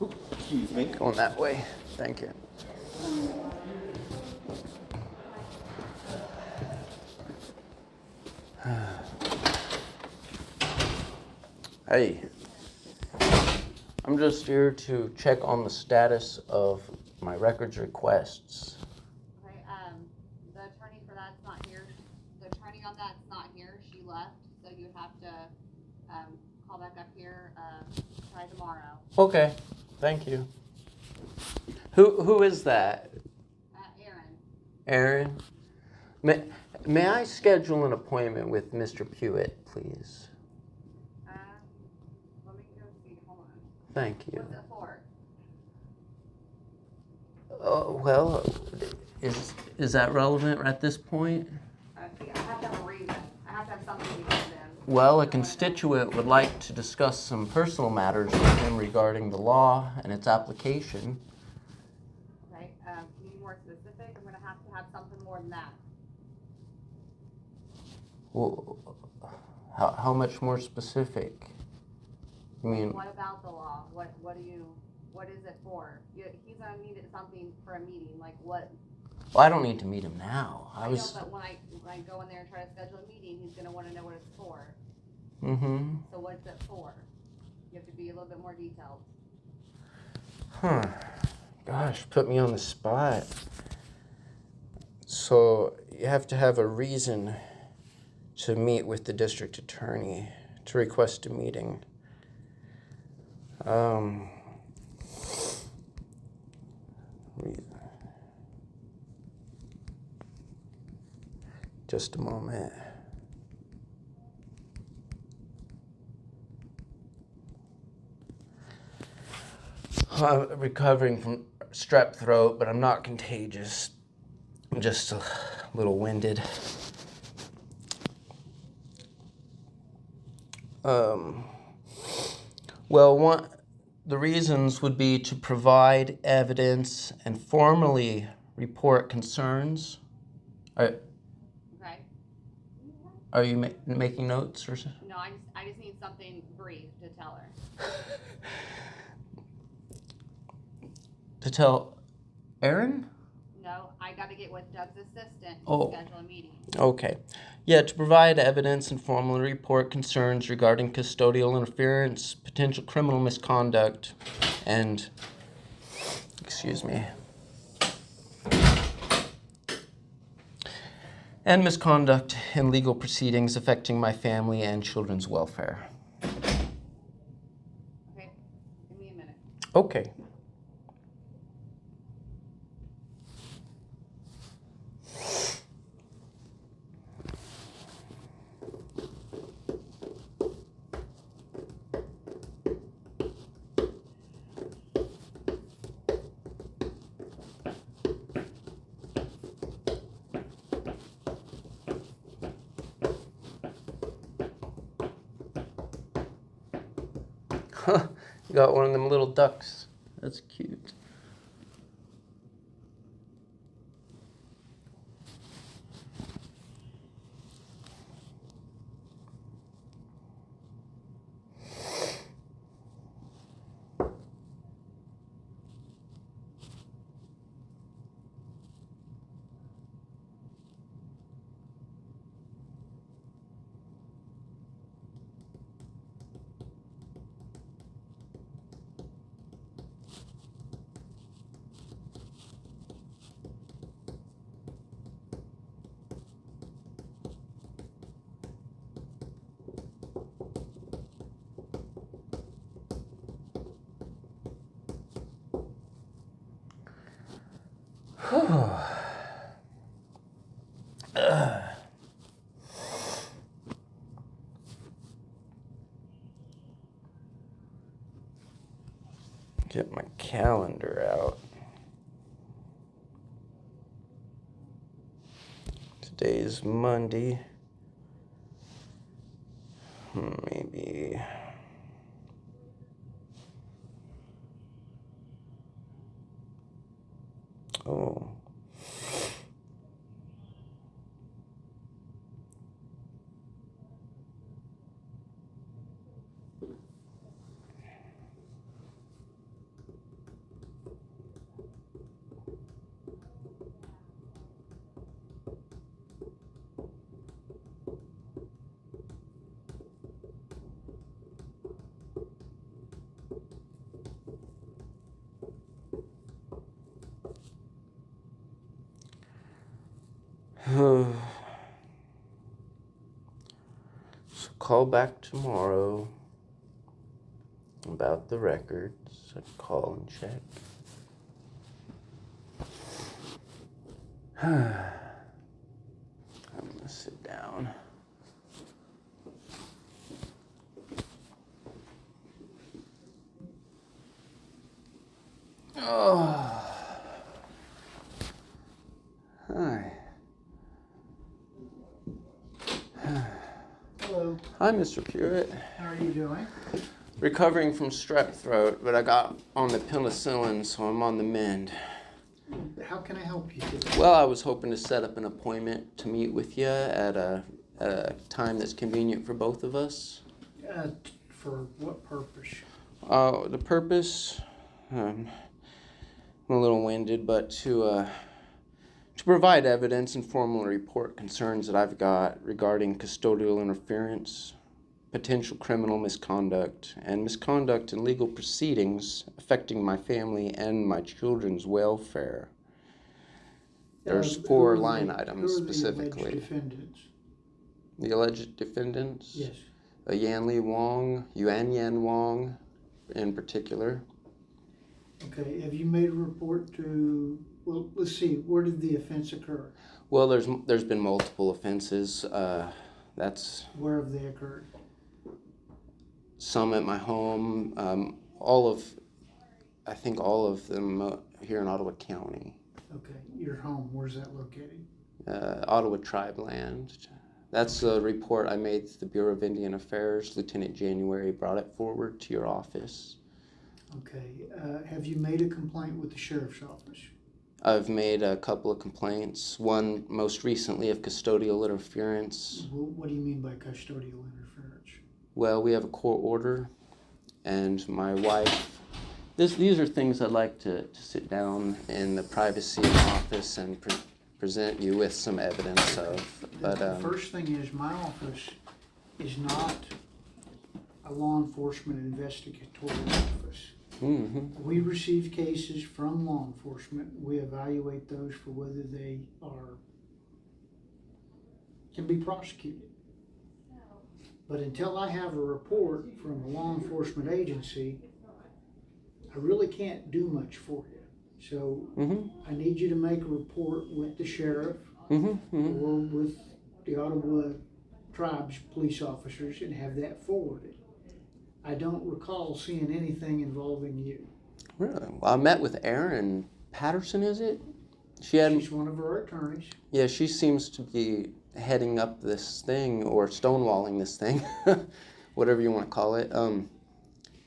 Excuse me. Going that way. Thank you. Hey, I'm just here to check on the status of my records requests. Okay, the attorney for that's not here. The attorney on that's not here. She left, so you have to call back up here. Try tomorrow. Okay, thank you. Who is that? Aaron. Aaron? May I schedule an appointment with Mr. Pewitt, please? Let me go see. Hold on. Thank you. What's it for? Well, is that relevant at this point? See, I have to have a reason. I have to have something to give them. Well, a constituent would like to discuss some personal matters with him regarding the law and its application. Okay, can you be more specific? I'm going to have something more than that. Well, how much more specific? You mean? What about the law? What is it for? He's going to need something for a meeting. Like what? Well, I don't need to meet him now. I know, but when I go in there and try to schedule a meeting, he's going to want to know what it's for. Mm-hmm. So what's it for? You have to be a little bit more detailed. Huh. Gosh, put me on the spot. So you have to have a reason to meet with the district attorney, to request a meeting. Just a moment. I'm recovering from strep throat, but I'm not contagious. I'm just a little winded. Well, the reasons would be to provide evidence and formally report concerns. Okay. Are you making notes or something? No, I just need something brief to tell her. To tell Aaron? No, I got to get with Doug's assistant to schedule a meeting. Okay. Yeah, to provide evidence and formally report concerns regarding custodial interference, potential criminal misconduct, and, and misconduct in legal proceedings affecting my family and children's welfare. Okay, give me a minute. Okay. You got one of them little ducks. That's cute. Get my calendar out. Today's Monday. Maybe. Oh. So call back tomorrow about the records. I'd call and check. I'm gonna sit down. Oh. Hi. Hello, Hi, Mr. Pewitt. how are you doing? Recovering from strep throat, but I got on the penicillin, so I'm on the mend. How can I help you today? Well, I was hoping to set up an appointment to meet with you at a time that's convenient for both of us. For what purpose? The purpose, I'm a little winded, but to provide evidence and formally report concerns that I've got regarding custodial interference, potential criminal misconduct, and misconduct in legal proceedings affecting my family and my children's welfare. There's four line items specifically. Who are the alleged defendants? The alleged defendants? Yes. Yanli Wong, Yuan Wong in particular. Okay, have you made a report to, well, let's see, where did the offense occur? Well, there's been multiple offenses. That's Where have they occurred? some at my home. I think all of them here in Ottawa County. Okay, your home, where's that located? Ottawa Tribe Land. That's a report I made to the Bureau of Indian Affairs. Lieutenant January brought it forward to your office. Okay, have you made a complaint with the sheriff's office? I've made a couple of complaints, one most recently of custodial interference. What do you mean by custodial interference? Well, we have a court order, and my wife, these are things I'd like to sit down in the privacy of the office and present you with some evidence of. But The first thing is, my office is not a law enforcement investigatory office. mm-hmm. We receive cases from law enforcement. We evaluate those for whether they can be prosecuted. But until I have a report from a law enforcement agency, I really can't do much for you. So Mm-hmm. I need you to make a report with the sheriff Mm-hmm. Mm-hmm. or with the Ottawa Tribe's police officers and have that forwarded. I don't recall seeing anything involving you. Really? Well, I met with Erin Patterson, is it? She's one of our attorneys. Yeah, she seems to be heading up this thing or stonewalling this thing, whatever you want to call it.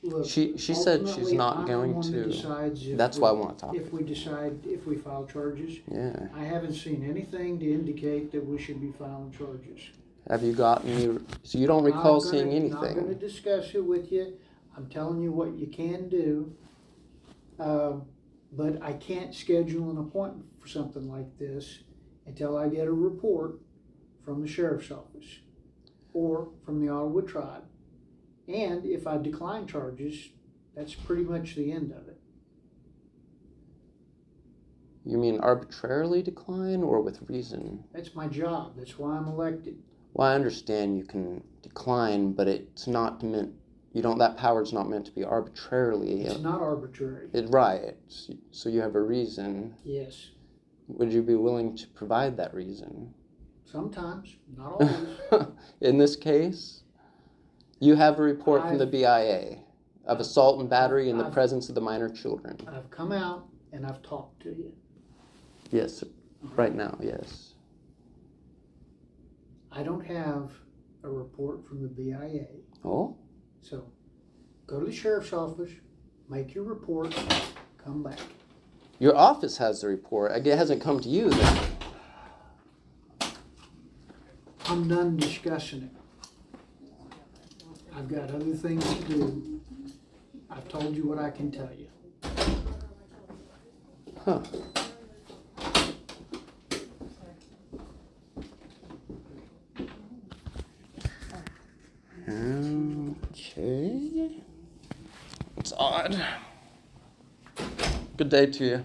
Look, She said she's ultimately, not I'm the going one that to. decides if That's why I want to talk. if we decide if we file charges. Yeah. I haven't seen anything to indicate that we should be filing charges. Have you gotten any? So you don't recall Not seeing gonna- Not going to anything? discuss it with you. I'm telling you what you can do. But I can't schedule an appointment for something like this until I get a report from the sheriff's office or from the Ottawa Tribe. And if I decline charges, that's pretty much the end of it. You mean arbitrarily decline or with reason? That's my job. That's why I'm elected. Well, I understand you can decline, but it's not meant. You don't. That power is not meant to be arbitrarily. It's not arbitrary. Right. So you have a reason. Yes. Would you be willing to provide that reason? Sometimes, not always. In this case, you have a report from the BIA of assault and battery in the presence of the minor children. I've come out and I've talked to you. Yes, right now, yes. I don't have a report from the BIA. Oh? So go to the sheriff's office, make your report, come back. Your office has the report. It hasn't come to you then. I'm done discussing it. I've got other things to do. I've told you what I can tell you. Huh. Okay. It's odd. Good day to you.